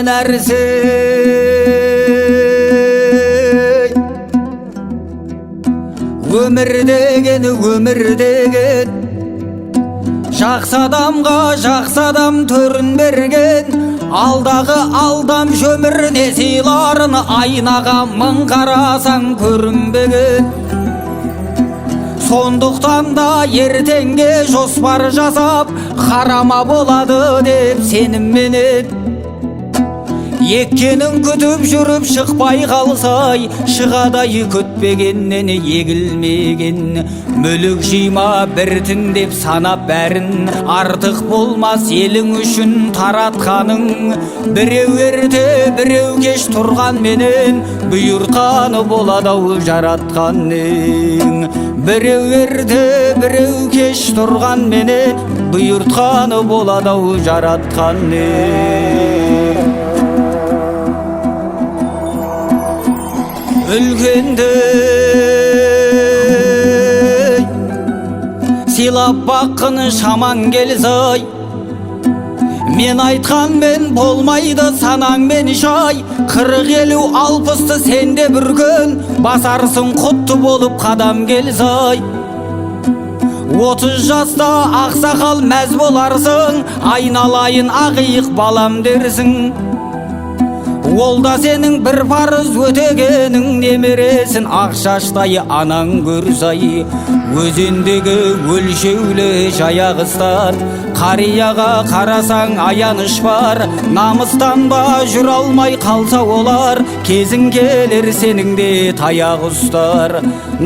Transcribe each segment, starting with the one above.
нәрсе өмір деген жақсы адамға жақсы адам төрін берген алдағы алдам жөміріне сыйларын айнаға мың қарасаң көрінбеген сондықтан да ертеңге жоспар жасап қарама болады деп сенімменен еккенін күтіп жүріп шықпай қалсай шығадай күтпегеннен егілмеген мүлік жима біртін деп санап бәрін артық болмас елің үшін таратқаның біреу ерте біреу кеш тұрғанменен бұйыртқаны болады-ау жаратқанның біреу ерте біреу кеш тұрғанменен бұйыртқаны болады-ау жаратқанның үлкенді сыйлап баққын шаман келсай мен айтқанмен болмайды санаңмен шай 40-50-60-ты сенде бір күн басарсың құтты болып қадам келсай 30 жаста ақсақал мәз боларсың айналайын ақиық балам дерсің ол да сенің бір парыз өтегенің немересін ақ шаштай анаң көрсай өзендегі өлшеулі жаяғыстан қарияға қарасаң аяныш бар намыстан ба жүр алмай қалса олар кезің келер сенің де таяқ ұстар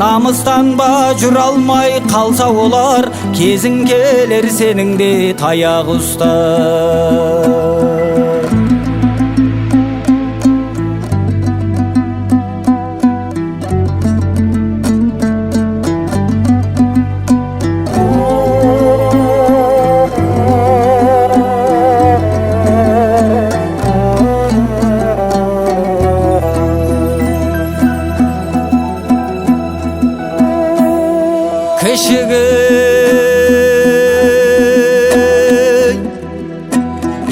намыстан ба жүр алмай қалса олар кезің келер сенің де таяқ ұстар кішігі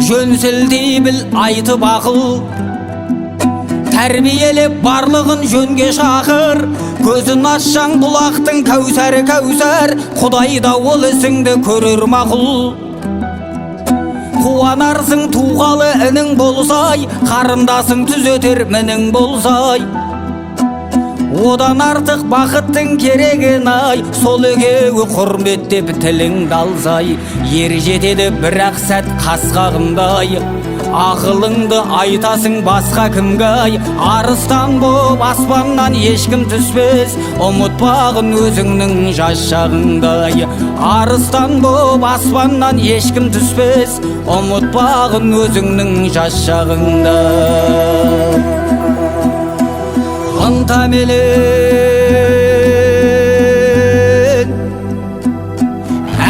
жөн сілтей біл айтып ақыл тәрбиелеп барлығын жөнге шақыр көзін ашсаң бұлақтың кәусәрі кәусар құдайда ол ісіңді көрер мақұл қуанарсың туғалы інің болсай қарындасың түзетер мінің болсай одан артық бақыттың керегін ай сол екеуі құрметтеп тіліңді алсай ер жетеді бірақ сәт қасқағындай ақылыңды айтасың басқа кімге ай арыстан боп аспаннан ешкім түспес ұмытпағын өзіңнің жас шағыңдай арыстан боп аспаннан ешкім түспес ұмытпағын өзіңнің жас шағыңдай ынтаменен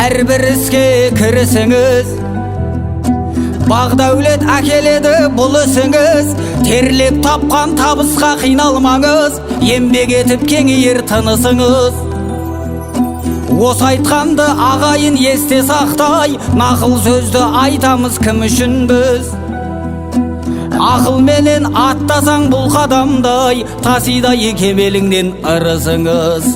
әрбір іске кірісіңіз бақ дәулет әкеледі бұл ісіңіз терлеп тапқан табысқа қиналмаңыз еңбек етіп кеңейер тынысыңыз осы айтқанды ағайын есте сақтай нақыл сөзді айтамыз кім үшін біз ақылменен аттасаң бұл қадамдай тасидай кемеліңнен ырысыңыз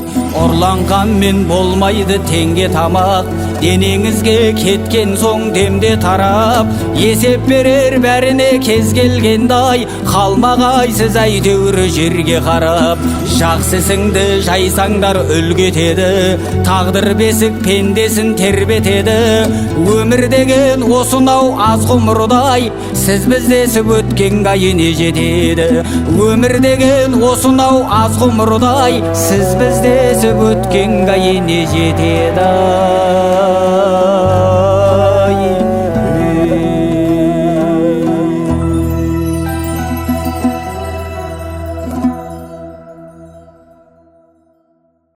ұрланғанмен болмайды теңге тамақ денеңізге кеткен соң демде тарап есеп берер бәріне кез келгендай қалмағайсыз әйтеуір жерге қарап жақсы ісіңді жайсаңдар үлгі етеді тағдыр бесік пендесін тербетеді өмір деген осынау аз ғұмырдай сіз біздесіп өткен қайыне жетеді өмір деген осынау аз ғұмырдай сіз біздесіп өткен қайыне жетеді